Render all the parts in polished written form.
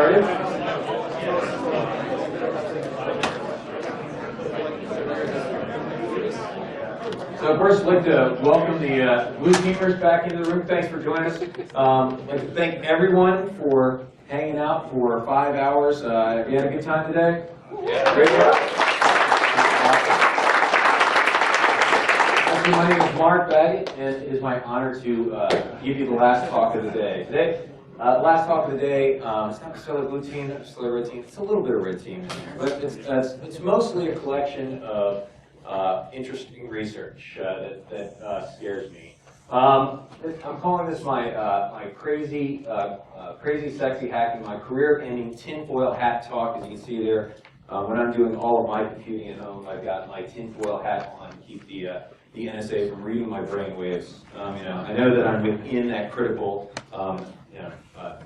started? So first, I'd like to welcome the Blue Teamers back into the room. Thanks for joining us. I'd like to thank everyone for hanging out for 5 hours. Have you had a good time today? Yeah. Great job. My name is Mark Baggett, and it is my honor to give you the last talk of the day. Last talk of the day, it's not necessarily blue team, not necessarily red team. It's a little bit of red team, but it's mostly a collection of interesting research that scares me. I'm calling this my crazy, sexy hacking, my career-ending tinfoil hat talk. As you can see there, when I'm doing all of my computing at home, I've got my tinfoil hat on to keep the NSA from reading my brain waves. I know that I'm within that critical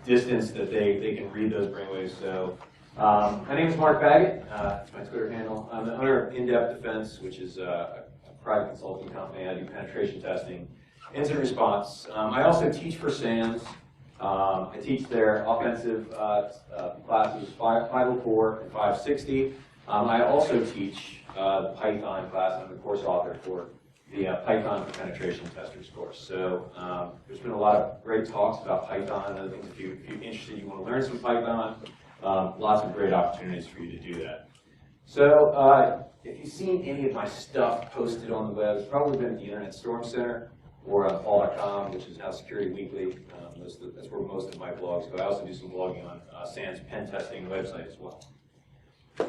distance that they can read those brain waves. So my name is Mark Baggett. That's my Twitter handle. I'm the owner of In-Depth Defense, which is a private consulting company. I do penetration testing, incident response. I also teach for SANS. I teach their offensive classes 504 and 560. I also teach the Python class. I'm the course author for the Python for Penetration Testers course. So there's been a lot of great talks about Python and other things. If you're interested, you want to learn some Python, lots of great opportunities for you to do that. So if you've seen any of my stuff posted on the web, it's probably been at the Internet Storm Center or all.com, which is now Security Weekly. That's where most of my blogs go. I also do some blogging on SANS pen testing website as well.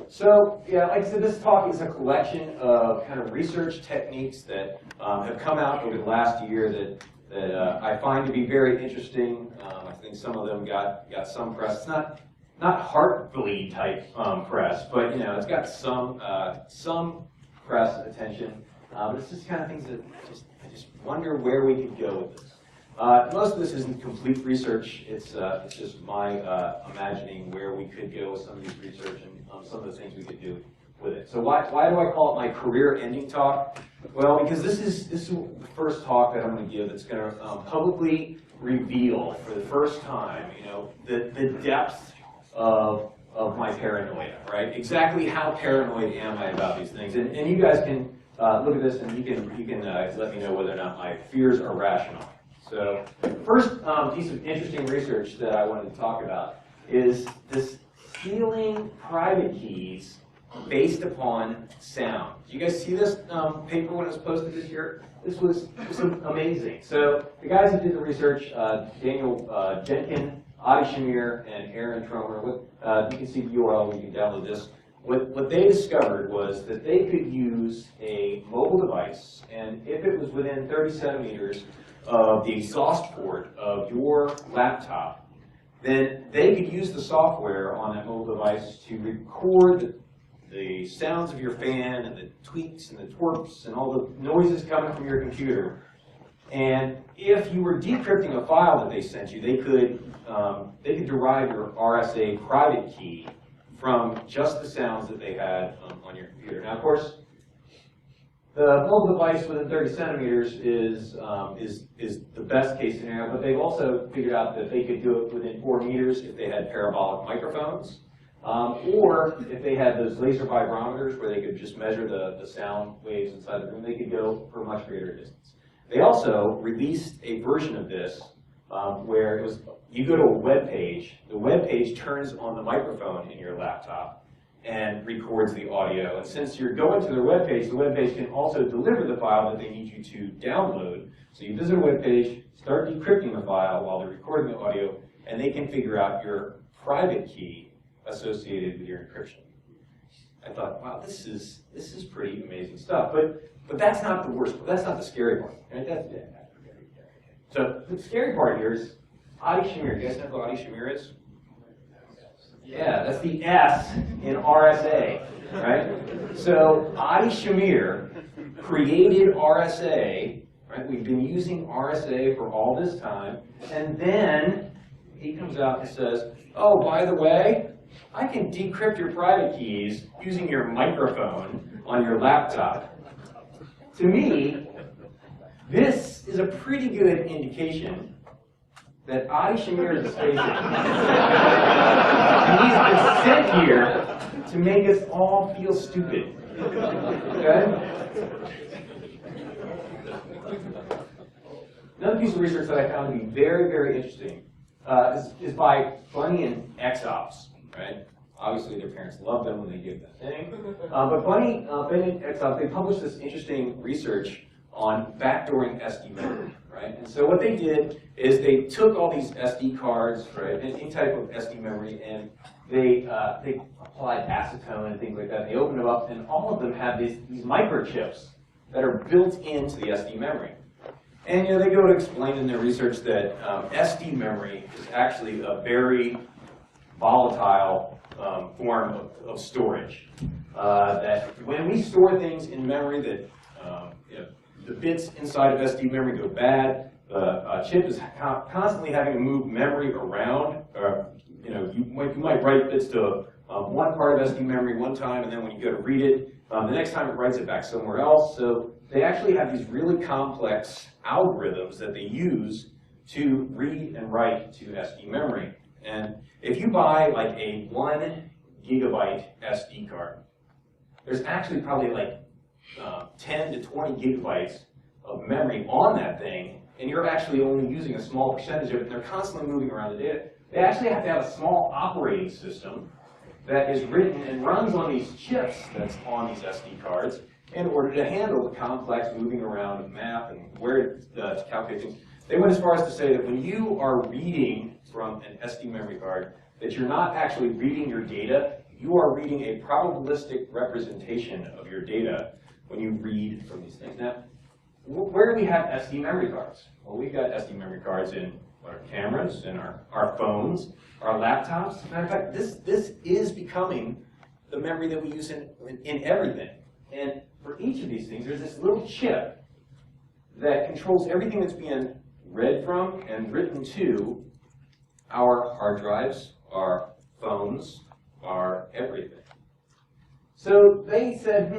So, yeah, like I said, this talk is a collection of kind of research techniques that have come out over the last year that I find to be very interesting. I think some of them got some press. It's not heartbleed type press, but it's got some press attention. But it's just kind of things that I just wonder where we could go with this. Most of this isn't complete research. It's just my imagining where we could go with some of these research and some of the things we could do with it. So why do I call it my career-ending talk? Well, because this is the first talk that I'm going to give that's going to publicly reveal for the first time, the depth of my paranoia, right? Exactly how paranoid am I about these things? And you guys can look at this and you can let me know whether or not my fears are rational. So the first piece of interesting research that I wanted to talk about is this stealing private keys based upon sound. Did you guys see this paper when it was posted this year? This was amazing. So the guys who did the research, Daniel Jenkin, Adi Shamir, and Aaron Tromer, you can see the URL where you can download this. What they discovered was that they could use a mobile device, and if it was within 30 centimeters of the exhaust port of your laptop, then they could use the software on that mobile device to record the sounds of your fan and the tweaks and the twerps and all the noises coming from your computer. And if you were decrypting a file that they sent you, they could derive your RSA private key from just the sounds that they had on your computer. Now, of course, the mobile device within 30 centimeters is the best case scenario, but they've also figured out that they could do it within 4 meters if they had parabolic microphones, or if they had those laser vibrometers where they could just measure the sound waves inside the room, they could go for a much greater distance. They also released a version of this where you go to a web page, the web page turns on the microphone in your laptop and records the audio. And since you're going to their web page, the web page can also deliver the file that they need you to download. So you visit a web page, start decrypting the file while they're recording the audio, and they can figure out your private key associated with your encryption. I thought, wow, this is pretty amazing stuff. But that's not the worst. That's not the scary part. Right? So the scary part here is Adi Shamir. You guys know who Adi Shamir is? Yeah, that's the S in RSA, right? So Adi Shamir created RSA, right? We've been using RSA for all this time, and then he comes out and says, oh, by the way, I can decrypt your private keys using your microphone on your laptop. To me, this is a pretty good indication that Adi Shamir is a space alien. And he's been sent here to make us all feel stupid. Okay? Another piece of research that I found to be very, very interesting is by Bunny and X-Ops, right? Obviously, their parents love them when they give that thing. But Bunny and X-Ops, they published this interesting research on backdooring SD memory, right? And so what they did is they took all these SD cards, right, any type of SD memory, and they applied acetone and things like that. They opened them up, and all of them have these microchips that are built into the SD memory. And they go to explain in their research that SD memory is actually a very volatile form of storage. That when we store things in memory, that the bits inside of SD memory go bad. The chip is constantly having to move memory around. You might write bits to one part of SD memory one time, and then when you go to read it, the next time it writes it back somewhere else. So they actually have these really complex algorithms that they use to read and write to SD memory. And if you buy like a 1 gigabyte SD card, there's actually probably like 10 to 20 gigabytes of memory on that thing, and you're actually only using a small percentage of it, and they're constantly moving around the data. They actually have to have a small operating system that is written and runs on these chips that's on these SD cards in order to handle the complex moving around of math and where to calculate things. They went as far as to say that when you are reading from an SD memory card, that you're not actually reading your data, you are reading a probabilistic representation of your data when you read from these things. Now, where do we have SD memory cards? Well, we've got SD memory cards in our cameras, in our phones, our laptops. As a matter of fact, this is becoming the memory that we use in everything. And for each of these things, there's this little chip that controls everything that's being read from and written to our hard drives, our phones, our everything. So they said,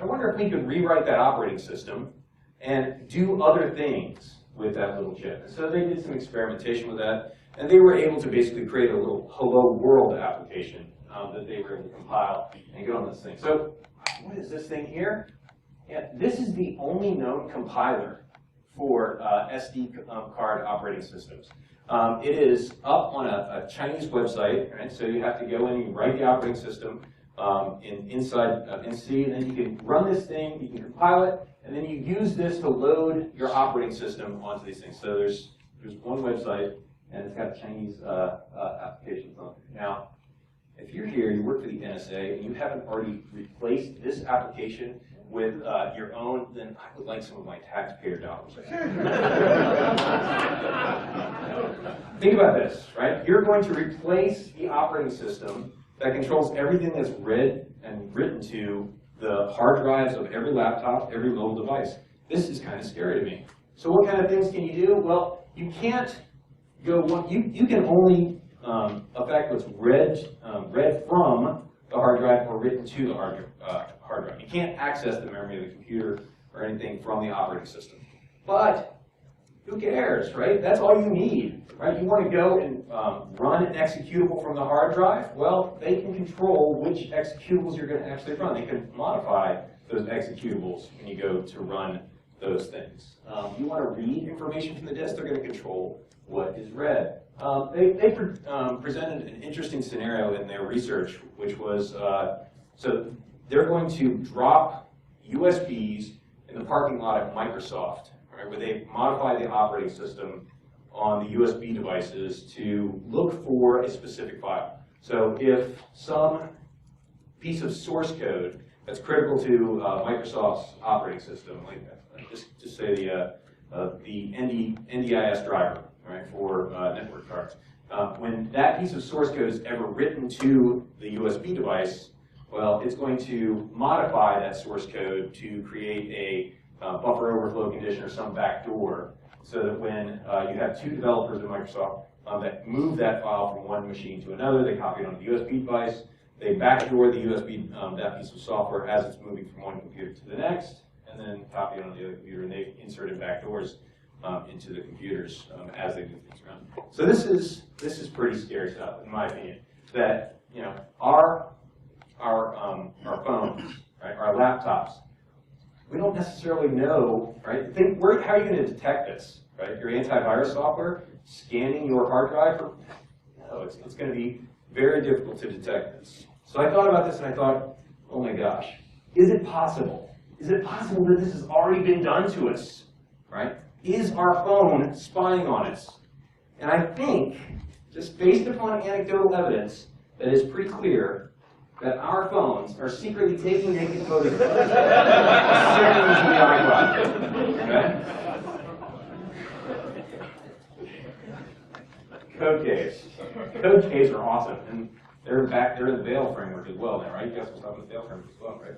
I wonder if we could rewrite that operating system and do other things with that little chip. And so they did some experimentation with that, and they were able to basically create a little hello world application that they were able to compile and get on this thing. So what is this thing here? Yeah, this is the only known compiler for SD card operating systems. It is up on a Chinese website, right? So you have to go in and write the operating system inside NC, and then you can run this thing, you can compile it, and then you use this to load your operating system onto these things. So there's one website, and it's got Chinese applications on it. Now, if you're here, you work for the NSA, and you haven't already replaced this application with your own, then I would like some of my taxpayer dollars. Think about this, right? You're going to replace the operating system that controls everything that's read and written to the hard drives of every laptop, every mobile device. This is kind of scary to me. So what kind of things can you do? Well, you can't go one, you can only affect what's read from the hard drive or written to the hard drive. You can't access the memory of the computer or anything from the operating system. But who cares, right? That's all you need, right? You want to go and run an executable from the hard drive? Well, they can control which executables you're going to actually run. They can modify those executables when you go to run those things. You want to read information from the disk, they're going to control what is read. They presented an interesting scenario in their research, which was, so they're going to drop USBs in the parking lot at Microsoft, right, where they modify the operating system on the USB devices to look for a specific file. So if some piece of source code that's critical to Microsoft's operating system, like just say the NDIS driver, right, for network cards. When that piece of source code is ever written to the USB device, well, it's going to modify that source code to create a buffer overflow condition or some backdoor, so that when you have two developers at Microsoft that move that file from one machine to another, they copy it on the USB device, they backdoor the USB, that piece of software as it's moving from one computer to the next, and then copy it on the other computer, and they insert in backdoors. into the computers as they move things around. So this is pretty scary stuff, in my opinion. That our phones, right, our laptops, we don't necessarily know, right? How are you going to detect this, right? Your antivirus software scanning your hard drive? No, it's going to be very difficult to detect this. So I thought about this and I thought, oh my gosh, is it possible? Is it possible that this has already been done to us, right? Is our phone spying on us? And I think, just based upon anecdotal evidence, that is pretty clear that our phones are secretly taking naked photos of others and sending them to the iCloud. Okay? Code caves. Code caves are awesome, and they're in the Veil framework as well now, right? You guys will stop in the Veil framework as well, right?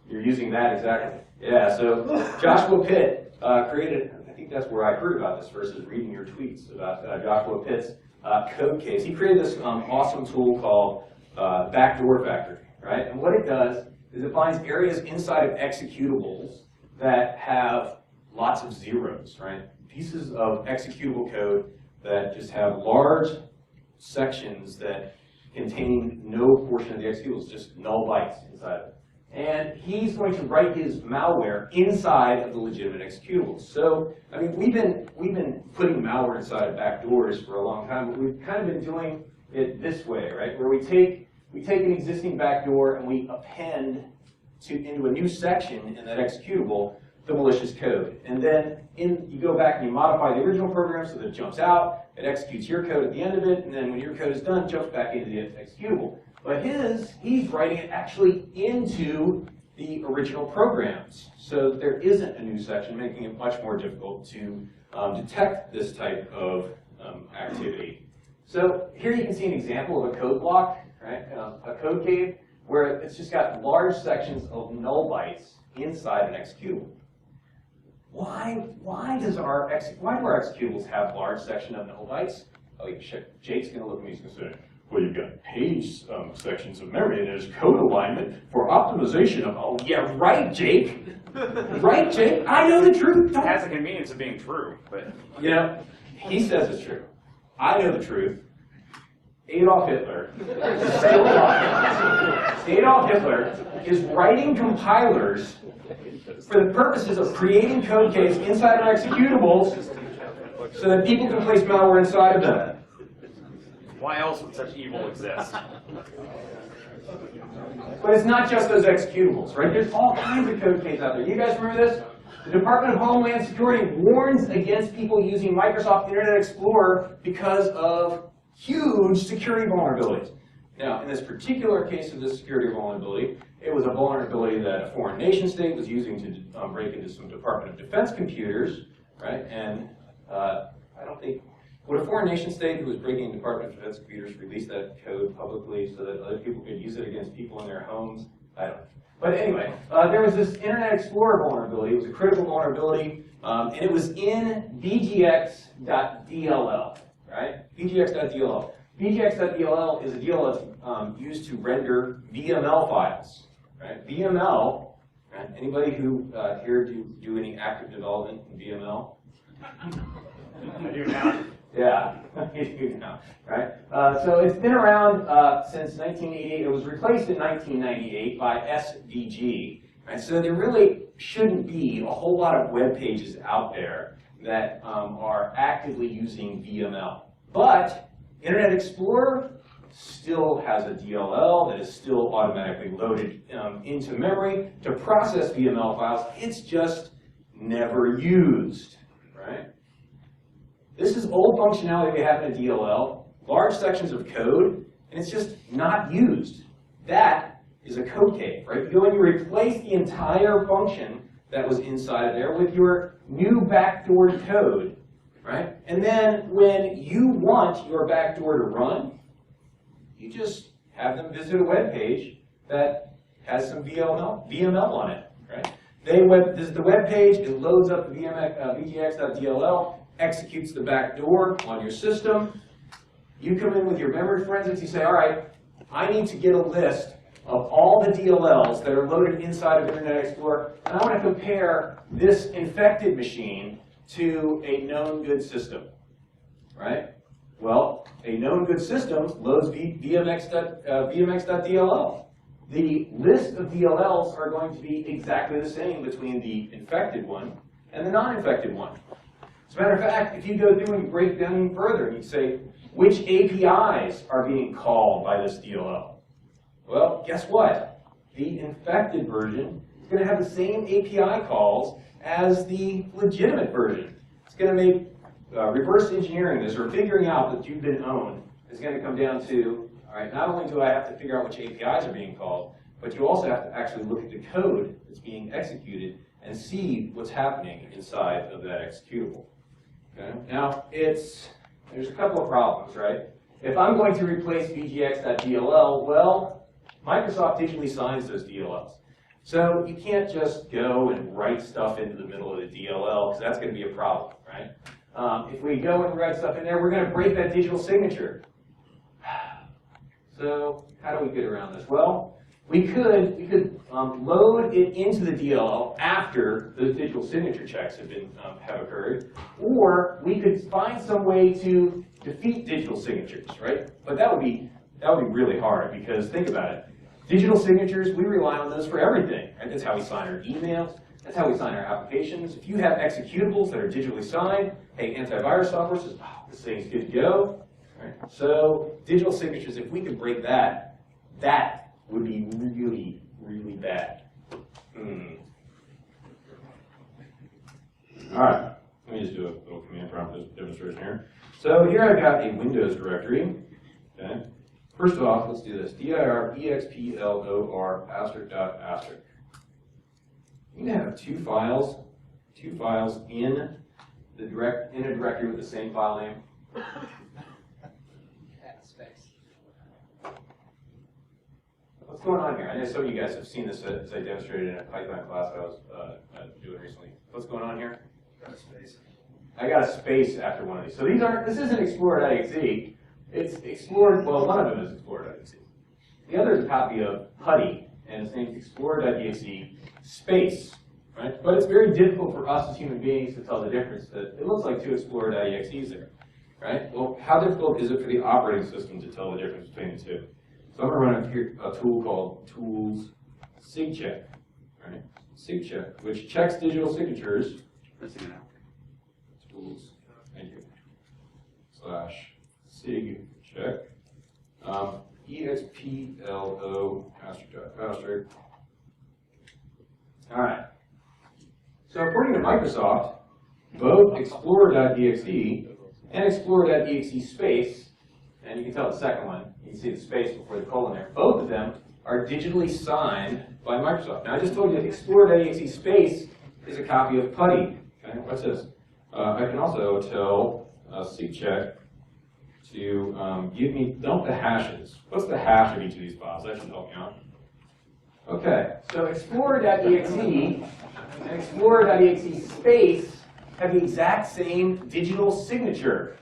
You're using that exactly. Yeah, so Joshua Pitt created, I think that's where I heard about this versus reading your tweets about Joshua Pitt's code case. He created this awesome tool called Backdoor Factory, right? And what it does is it finds areas inside of executables that have lots of zeros, right? Pieces of executable code that just have large sections that contain no portion of the executables, just null bytes inside of it. And he's going to write his malware inside of the legitimate executables. So, I mean, we've been putting malware inside of backdoors for a long time, but we've kind of been doing it this way, right? Where we take an existing backdoor and we append into a new section in that executable the malicious code. And then you go back and you modify the original program so that it jumps out, it executes your code at the end of it, and then when your code is done, it jumps back into the executable. But he's writing it actually into the original programs. So there isn't a new section, making it much more difficult to detect this type of activity. So here you can see an example of a code block, right? A code cave, where it's just got large sections of null bytes inside an executable. Why do our executables have large section of null bytes? Oh, Jake's going to look at me and he's going to say, well, you've got page sections of memory, and there's code alignment for optimization of, oh, yeah, right, Jake. Right, Jake? I know the truth. It has the convenience of being true, but... You know, he says it's true. I know the truth. Adolf Hitler, still alive. Adolf Hitler is writing compilers for the purposes of creating code caves inside our executables so that people can place malware inside of them. Why else would such evil exist? But it's not just those executables, right? There's all kinds of code caves out there. You guys remember this? The Department of Homeland Security warns against people using Microsoft Internet Explorer because of huge security vulnerabilities. Now, in this particular case of this security vulnerability, it was a vulnerability that a foreign nation state was using to break into some Department of Defense computers, right? And I don't think, would a foreign nation state who was breaking into Department of Defense computers release that code publicly so that other people could use it against people in their homes? I don't know. But anyway, there was this Internet Explorer vulnerability. It was a critical vulnerability, and it was in bgx.dll, right? bgx.dll. bgx.dll is a DLL that's used to render VML files, right? VML, right? Anybody who here do any active development in VML? I do now. Yeah, you do now, right? So it's been around since 1988. It was replaced in 1998 by SVG. Right? So there really shouldn't be a whole lot of web pages out there that are actively using VML. But Internet Explorer still has a DLL that is still automatically loaded into memory to process VML files. It's just never used, right? This is old functionality we have in a DLL, large sections of code, and it's just not used. That is a code cave, right? You go and you replace the entire function that was inside of there with your new backdoored code, right? And then when you want your backdoor to run, you just have them visit a web page that has some VML on it, right? This is the web page, it loads up the bgx.dll, executes the backdoor on your system. You come in with your memory forensics, you say, all right, I need to get a list of all the DLLs that are loaded inside of Internet Explorer, and I want to compare this infected machine to a known good system, right? Well, a known good system loads VMX.dll. The list of DLLs are going to be exactly the same between the infected one and the non-infected one. As a matter of fact, if you go through and you break down even further and you say, which APIs are being called by this DLL? Well, guess what? The infected version is going to have the same API calls as the legitimate version. It's going to make reverse engineering this, or figuring out that you've been owned, is going to come down to, all right, not only do I have to figure out which APIs are being called, but you also have to actually look at the code that's being executed and see what's happening inside of that executable. Okay? Now, there's a couple of problems, right? If I'm going to replace VGX.dll, well, Microsoft digitally signs those DLLs. So you can't just go and write stuff into the middle of the DLL, because that's going to be a problem, right? If we go and write stuff in there, we're going to break that digital signature. So how do we get around this? Well, we could load it into the DLL after those digital signature checks have occurred, or we could find some way to defeat digital signatures, right? But that would be really hard, because think about it. Digital signatures, we rely on those for everything, right? That's how we sign our emails. That's how we sign our applications. If you have executables that are digitally signed, hey, antivirus software says, oh, this thing's good to go. Right? So digital signatures, if we could break that, that would be really, really bad. All right, let me just do a little command prompt demonstration here. So here I've got a Windows directory. Okay. First off, let's do this. dir explor asterisk. You can have two files in a directory with the same file name. What's going on here? I know some of you guys have seen this as I demonstrated in a Python class I was doing recently. What's going on here? Got a space. I got a space after one of these. So this isn't explorer.exe. It's explored, well, one of them is explorer.exe. The other is a copy of PuTTY, and it's named explorer.exe space, right? But it's very difficult for us as human beings to tell the difference. That it looks like two explorer.exes there, right? Well, how difficult is it for the operating system to tell the difference between the two? So I'm going to run a tool called tools sigcheck, right? Sigcheck, which checks digital signatures. Tools, thank you. /sigcheck. explo asterisk. All right. So according to Microsoft, both explorer.exe and explorer.exe space, and you can tell the second one, you can see the space before the colon there, both of them are digitally signed by Microsoft. Now I just told you that explorer.exe space is a copy of PuTTY. Okay, what's this? I can also tell sigcheck to dump the hashes. What's the hash of each of these files? That should help you out. Okay, so explorer.exe and explorer.exe space have the exact same digital signature,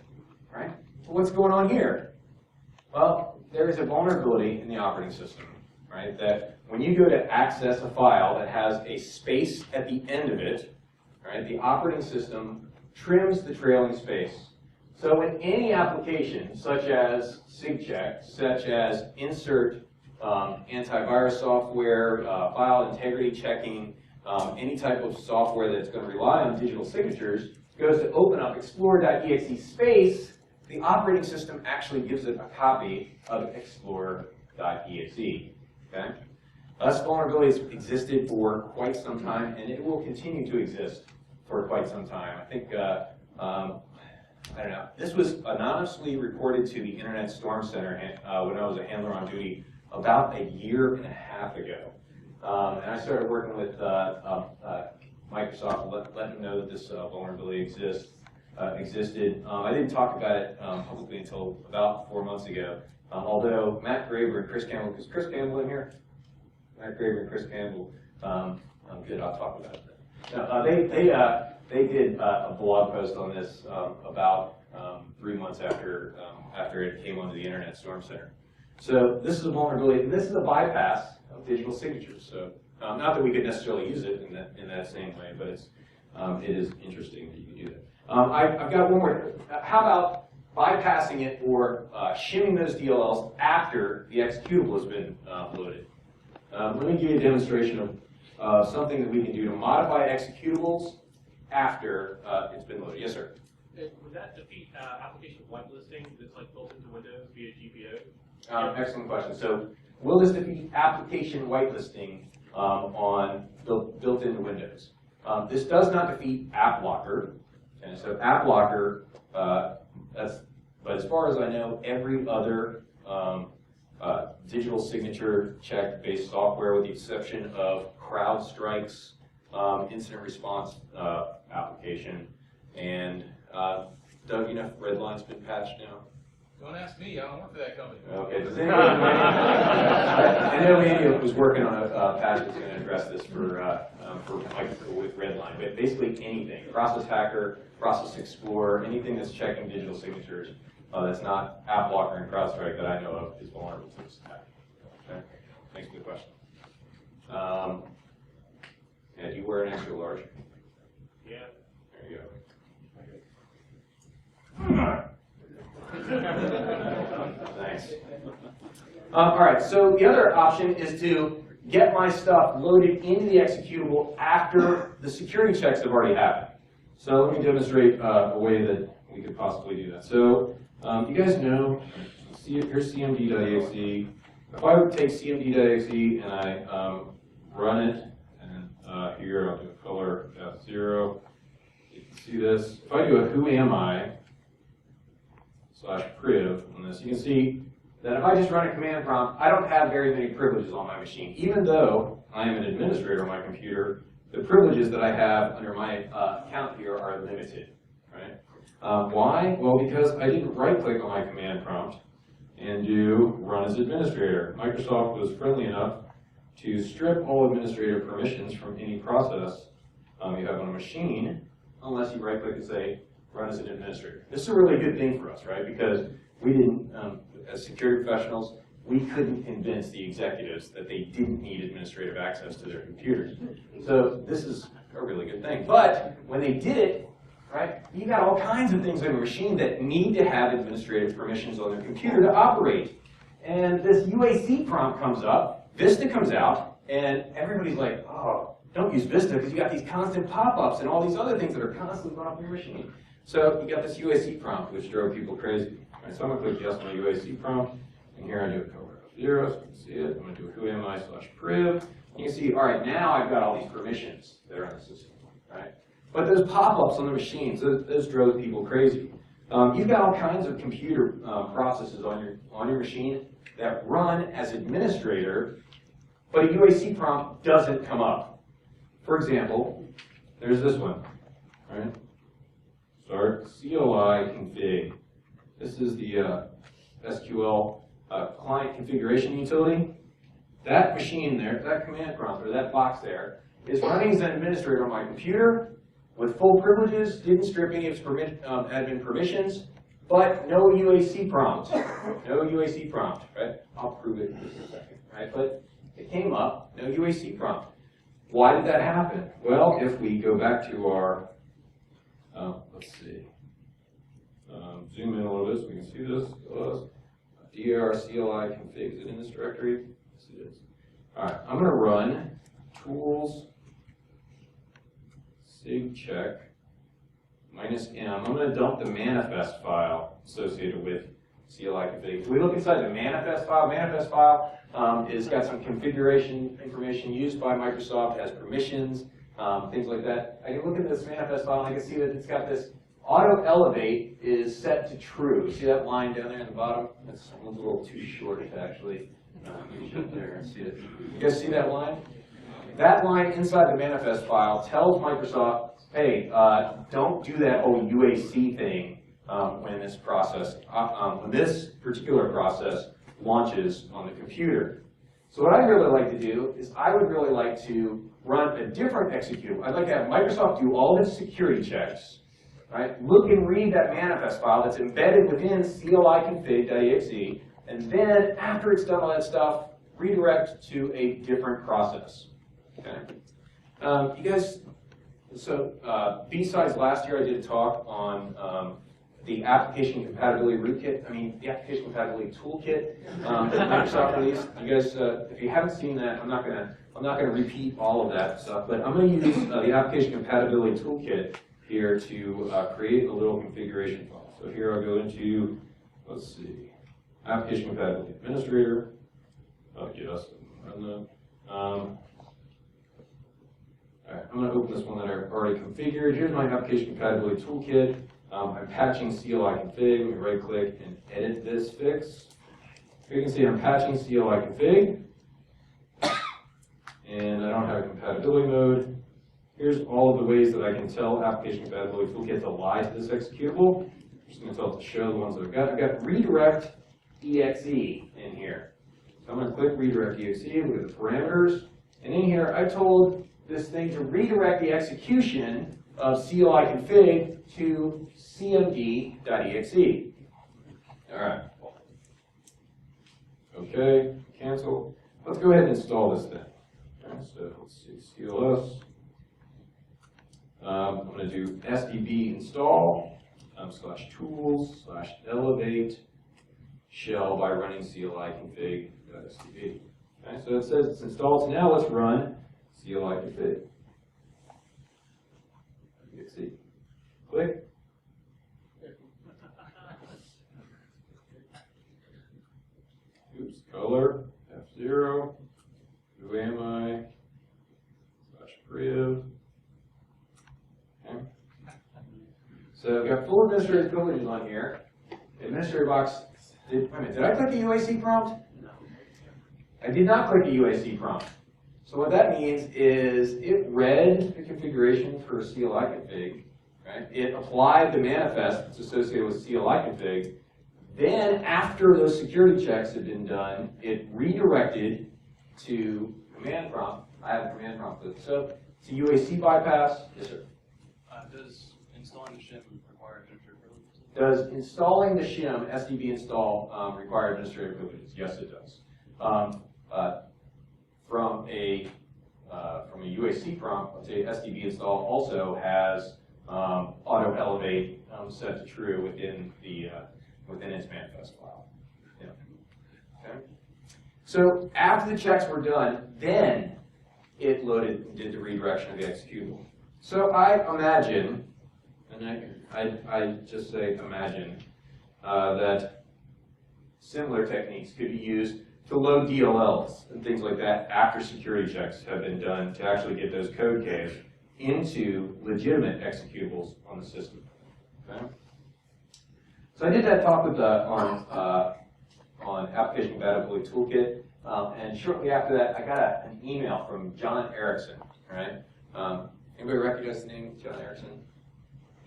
right? So what's going on here? Well, there is a vulnerability in the operating system, right? That when you go to access a file that has a space at the end of it, right, the operating system trims the trailing space. So in any application, such as sigcheck, such as insert antivirus software, file integrity checking, any type of software that's going to rely on digital signatures, goes to open up explorer.exe space, the operating system actually gives it a copy of explorer.exe. Okay? This vulnerability has existed for quite some time, and it will continue to exist for quite some time. I think, I don't know, this was anonymously reported to the Internet Storm Center when I was a handler on duty about a year and a half ago. And I started working with Microsoft, letting them know that this vulnerability existed. I didn't talk about it publicly until about 4 months ago. Although Matt Graber and Chris Campbell, is Chris Campbell in here? Matt Graber and Chris Campbell, I'm good, I'll talk about it. Now, they did a blog post on this about 3 months after it came onto the Internet Storm Center. So this is a vulnerability, and this is a bypass of digital signatures. So not that we could necessarily use it in that same way, but it is interesting that you can do that. I've got one more. How about bypassing it or shimming those DLLs after the executable has been loaded? Let me give you a demonstration of something that we can do to modify executables after it's been loaded. Yes, sir? Would that defeat application whitelisting that's like built into Windows via GPO? Excellent question. So will this defeat application whitelisting built into Windows? This does not defeat app locker. And so app locker, but as far as I know, every other digital signature check-based software, with the exception of CrowdStrike's incident response application. And Doug, you know if Redline's been patched now? Don't ask me, I don't work for that company. Okay, does anybody I know Andy was working on a patch that's going to address this for with Redline, but basically anything, Process Hacker, Process Explorer, anything that's checking digital signatures that's not AppLocker and CrowdStrike that I know of is vulnerable to this attack. Okay, thanks for the question. Yeah, do you wear an extra large? Yeah. There you go. Thanks. All right, so the other option is to get my stuff loaded into the executable after the security checks have already happened. So let me demonstrate a way that we could possibly do that. So you guys know, here's cmd.exe. If I would take cmd.exe and I run it, and here I'll do a color F0. You can see this. If I do a who am I /priv on this, you can see that if I just run a command prompt, I don't have very many privileges on my machine. Even though I am an administrator on my computer, the privileges that I have under my account here are limited. Right? Why? Well, because I didn't right-click on my command prompt and do run as administrator. Microsoft was friendly enough to strip all administrative permissions from any process you have on a machine, unless you right-click and say, run as an administrator. This is a really good thing for us, right? Because we didn't, as security professionals, we couldn't convince the executives that they didn't need administrative access to their computers. So this is a really good thing. But when they did it, right, you got all kinds of things on your machine that need to have administrative permissions on their computer to operate. And this UAC prompt comes up, Vista comes out, and everybody's like, oh, don't use Vista because you got these constant pop-ups and all these other things that are constantly going up on your machine. So you got this UAC prompt, which drove people crazy. All right, so I'm going to click yes on my UAC prompt, and here I do a color F0, so you can see it. I'm going to do a who am I /priv. You can see, all right, now I've got all these permissions that are on the system, right? But those pop-ups on the machines, those drove people crazy. You've got all kinds of computer processes on your machine that run as administrator, but a UAC prompt doesn't come up. For example, there's this one, right? Start CLI config. This is the SQL client configuration utility. That machine there, that command prompt, or that box there, is running as an administrator on my computer with full privileges, didn't strip any of its admin permissions, but no UAC prompt. No UAC prompt, right? I'll prove it in just a second, right? But it came up, no UAC prompt. Why did that happen? Well, if we go back to our, let's see, zoom in a little bit so we can see this. dir CLI config, is it in this directory? Yes, it is. All right, I'm going to run tools sigcheck -m. I'm going to dump the manifest file associated with CLI config. If we look inside the manifest file has got some configuration information used by Microsoft, has permissions, things like that. I can look at this manifest file and I can see that it's got this auto elevate is set to true. See that line down there at the bottom? That's a little too short to actually up there and see it. You guys see that line? That line inside the manifest file tells Microsoft, hey, don't do that whole UAC thing when this process, when this particular process launches on the computer. So what I'd really like to do is I would really like to run a different executable. I'd like to have Microsoft do all its security checks, right? Look and read that manifest file that's embedded within CLI-config.exe, and then after it's done all that stuff, redirect to a different process. Okay? You guys So BSides last year I did a talk on the application compatibility rootkit. I mean the application compatibility toolkit that Microsoft released. You guys, if you haven't seen that, I'm not gonna repeat all of that stuff, but I'm gonna use the application compatibility toolkit here to create a little configuration file. So here I'll go into, let's see, application compatibility administrator. I'll get us run that. All right, I'm going to open this one that I've already configured. Here's my application compatibility toolkit. I'm patching CLI config. Let me right click and edit this fix. Here you can see I'm patching CLI config. And I don't have a compatibility mode. Here's all of the ways that I can tell application compatibility toolkit to lie to this executable. I'm just going to tell it to show the ones that I've got. I've got redirect exe in here. So I'm going to click redirect exe, look at the parameters. And in here, I told this thing to redirect the execution of CLI config to cmd.exe. All right. Okay, cancel. Let's go ahead and install this thing. All right, so let's see, CLS. I'm going to do sdb install /tools/elevate shell by running CLI config.sdb. Okay, so it says it's installed. So now let's run CLI config. exe. Click. Oops, color F0. Who am I? /priv. Okay. So I've got full administrative privileges on here. The administrator box. Wait a minute, did I click a UAC prompt? No. I did not click a UAC prompt. So what that means is it read the configuration for CLI config, right? It applied the manifest that's associated with CLI config. Then after those security checks had been done, it redirected to command prompt. I have a command prompt. So it's a UAC bypass. Yes, sir. Does installing the shim require administrative privileges? Does installing the shim SDB install require administrative privileges? Yes, it does. From a UAC prompt, let's say SDB install also has auto elevate set to true within the within its manifest file. Yeah. Okay. So after the checks were done, then it loaded and did the redirection of the executable. So I imagine, and I just say imagine, that similar techniques could be used to load DLLs and things like that after security checks have been done to actually get those code Ks into legitimate executables on the system. Okay? So I did that talk with on application compatibility toolkit, and shortly after that, I got an email from John Erickson. Right? Anybody recognize the name John Erickson?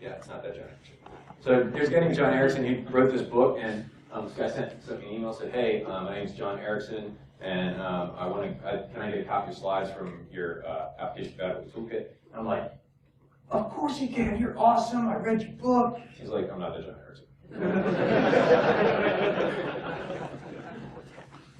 Yeah, it's not that John Erickson. So there's a guy named John Erickson. He wrote this book, and this guy sent me an email, said, "Hey, my name's John Erickson, and can I get a copy of slides from your application compatibility toolkit?" And I'm like, "Of course you can. You're awesome. I read your book." He's like, "I'm not the John Erickson."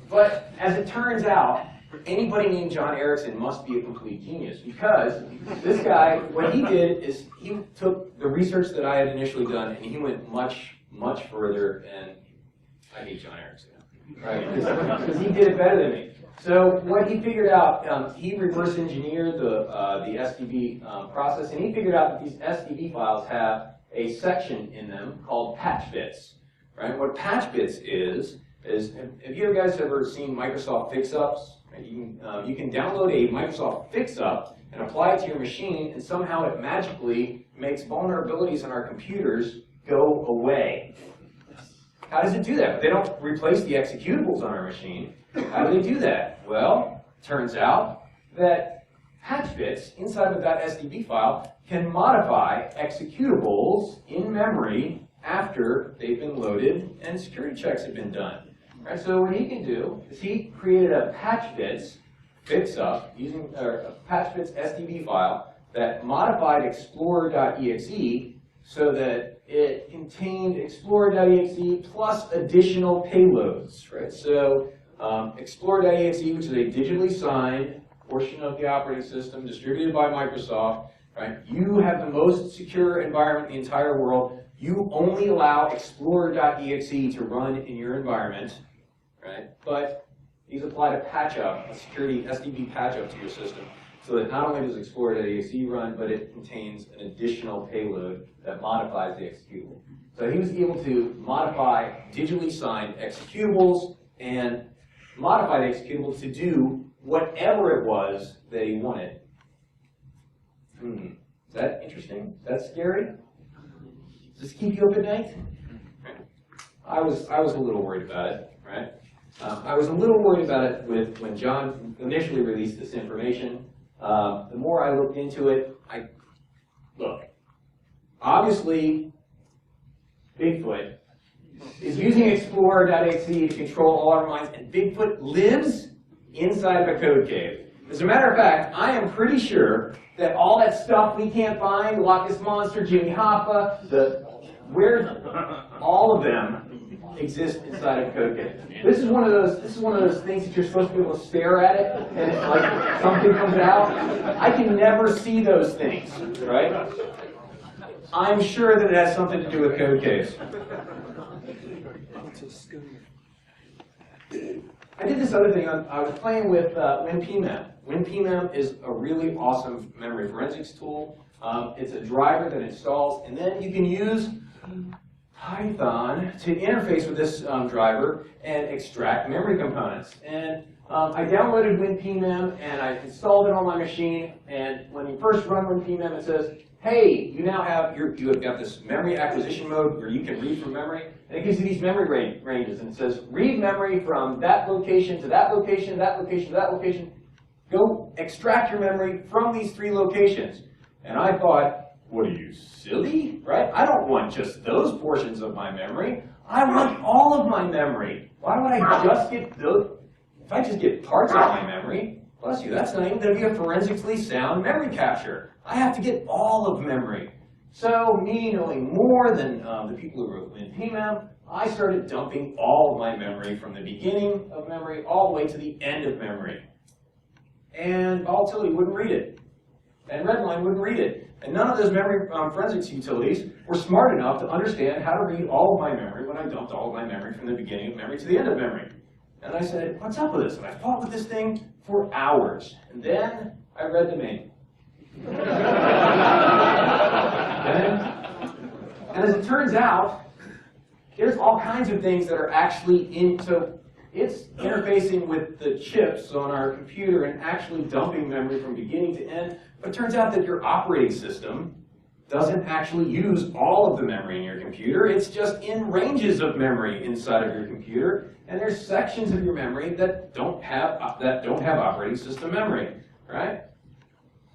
But as it turns out, anybody named John Erickson must be a complete genius, because this guy, what he did is he took the research that I had initially done and he went much, much further, and I hate John Erickson, right? Because he did it better than me. So what he figured out, he reverse engineered the SDB process, and he figured out that these SDB files have a section in them called patch bits, right? What patch bits is have you guys ever seen Microsoft fix-ups? Right? You can download a Microsoft fix-up and apply it to your machine, and somehow it magically makes vulnerabilities in our computers go away. How does it do that? They don't replace the executables on our machine. How do they do that? Well, turns out that patch bits inside of that SDB file can modify executables in memory after they've been loaded and security checks have been done. Right, so what he can do is he created a patch bits fix-up using a patch bits SDB file that modified explorer.exe so that it contained explorer.exe plus additional payloads. Right? So explorer.exe, which is a digitally signed portion of the operating system distributed by Microsoft, right? You have the most secure environment in the entire world. You only allow Explorer.exe to run in your environment, right? But these apply to patch up, a security SDB patch up to your system, so that not only does Explorer.exe run, but it contains an additional payload that modifies the executable. So he was able to modify digitally signed executables and modify the executable to do whatever it was that he wanted. Is that interesting? Is that scary? Does this keep you up at night? I was a little worried about it, right? I was a little worried about it when John initially released this information. The more I looked into it, look, obviously, Bigfoot is using Explorer.exe to control all our minds, and Bigfoot lives inside of a code cave. As a matter of fact, I am pretty sure that all that stuff we can't find, Loch Ness Monster, Jimmy Hoffa, all of them exist inside of a code cave. This is one of those things that you're supposed to be able to stare at it, and it's like something comes out. I can never see those things, right? I'm sure that it has something to do with code caves. I did this other thing. I was playing with WinPMem. WinPMem is a really awesome memory forensics tool. It's a driver that installs, and then you can use Python to interface with this driver and extract memory components. And I downloaded WinPMem and I installed it on my machine. And when you first run WinPMem, it says, "Hey, you now have you have got this memory acquisition mode where you can read from memory." And it gives you these memory ranges, and it says, "Read memory from that location to that location, that location to that location. Go extract your memory from these 3 locations." And I thought, what are you, silly? Right? I don't want just those portions of my memory. I want all of my memory. Why would I just get those? If I just get parts of my memory, bless you, that's not even going to be a forensically sound memory capture. I have to get all of memory. So, me knowing more than the people who wrote WinPMem, I started dumping all of my memory from the beginning of memory all the way to the end of memory. And Volatility wouldn't read it. And Redline wouldn't read it. And none of those memory forensics utilities were smart enough to understand how to read all of my memory when I dumped all of my memory from the beginning of memory to the end of memory. And I said, what's up with this? And I fought with this thing for hours. And then I read the manual. And as it turns out, there's all kinds of things that are actually in, so it's interfacing with the chips on our computer and actually dumping memory from beginning to end. But it turns out that your operating system doesn't actually use all of the memory in your computer. It's just in ranges of memory inside of your computer. And there's sections of your memory that don't have operating system memory, right?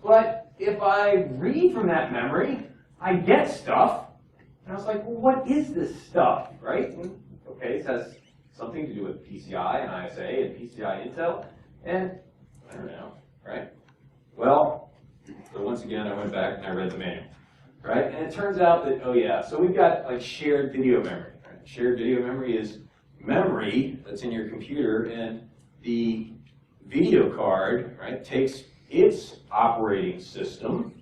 But if I read from that memory, I get stuff. And I was like, well, what is this stuff, right? And, okay, it has something to do with PCI and ISA and PCI Intel. And I don't know, right? Well, so once again, I went back and I read the manual, right? And it turns out that, oh yeah, so we've got like shared video memory. Right? Shared video memory is memory that's in your computer, and the video card, right, takes its operating system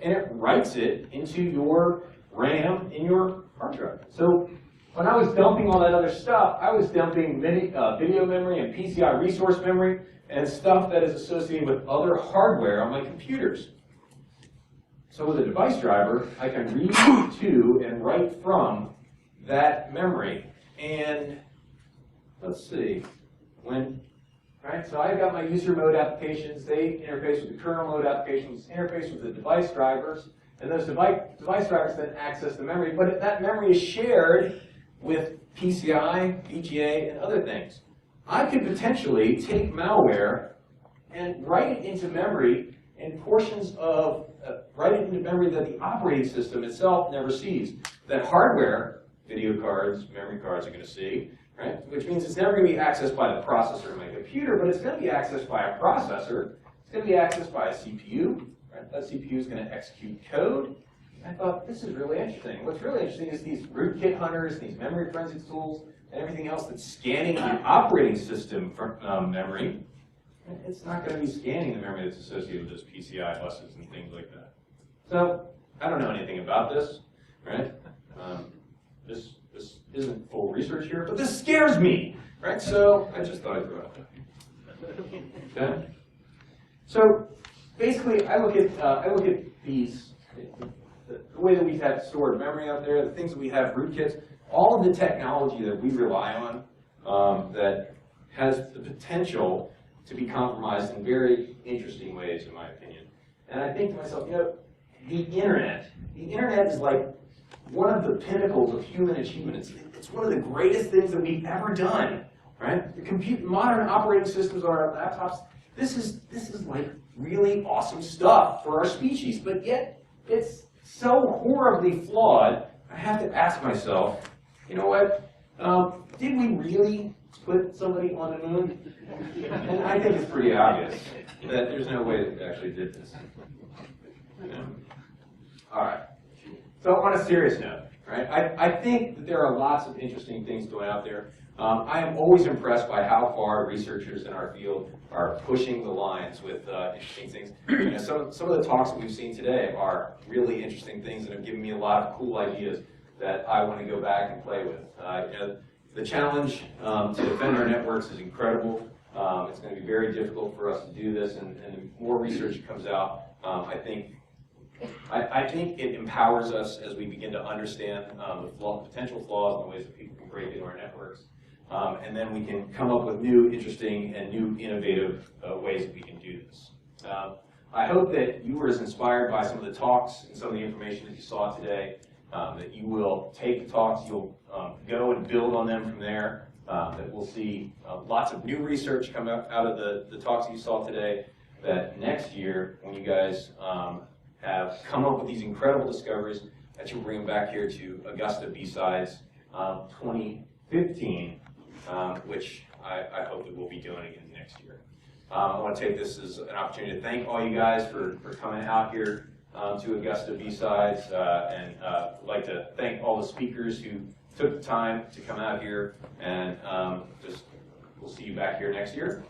and it writes it into your RAM in your hard drive. So when I was dumping all that other stuff, I was dumping video memory and PCI resource memory and stuff that is associated with other hardware on my computers. So with a device driver, I can read to and write from that memory. And let's see, so I've got my user mode applications, they interface with the kernel mode applications, interface with the device drivers, and those device drivers then access the memory, but that memory is shared with PCI, VGA, and other things. I could potentially take malware and write it into memory in portions of, write it into memory that the operating system itself never sees. That hardware, video cards, memory cards are going to see, right? Which means it's never going to be accessed by the processor in my computer, but it's going to be accessed by a processor. It's going to be accessed by a CPU. Right? That CPU is going to execute code. I thought, this is really interesting. What's really interesting is these rootkit hunters, these memory forensics tools, and everything else that's scanning the operating system for memory. It's not going to be scanning the memory that's associated with those PCI buses and things like that. So I don't know anything about this, right? This isn't full research here, but this scares me, right? So I just thought I'd throw it out there. Okay. So basically, I look at these, the way that we have stored memory out there, the things that we have rootkits, all of the technology that we rely on that has the potential to be compromised in very interesting ways, in my opinion. And I think to myself, you know, the internet is like one of the pinnacles of human achievement. It's one of the greatest things that we've ever done, right? The modern operating systems on our laptops, this is like really awesome stuff for our species, but yet it's so horribly flawed, I have to ask myself, you know what, did we really put somebody on the moon? And I think it's pretty obvious that there's no way that we actually did this. Yeah. All right. So on a serious note, right? I think that there are lots of interesting things going out there. I am always impressed by how far researchers in our field are pushing the lines with interesting things. You know, some of the talks that we've seen today are really interesting things that have given me a lot of cool ideas that I want to go back and play with. You know, the challenge to defend our networks is incredible. It's going to be very difficult for us to do this, and the more research comes out, I think it empowers us as we begin to understand the potential flaws and the ways that people can break into our networks. And then we can come up with new, interesting, and new innovative ways that we can do this. I hope that you were as inspired by some of the talks and some of the information that you saw today, that you will take the talks, you'll go and build on them from there, that we'll see lots of new research come out of the talks that you saw today, that next year, when you guys have come up with these incredible discoveries, that you'll bring them back here to Augusta BSides 2015, which I hope that we'll be doing again next year. I want to take this as an opportunity to thank all you guys for coming out here to Augusta BSides, and I'd like to thank all the speakers who took the time to come out here, and we'll see you back here next year.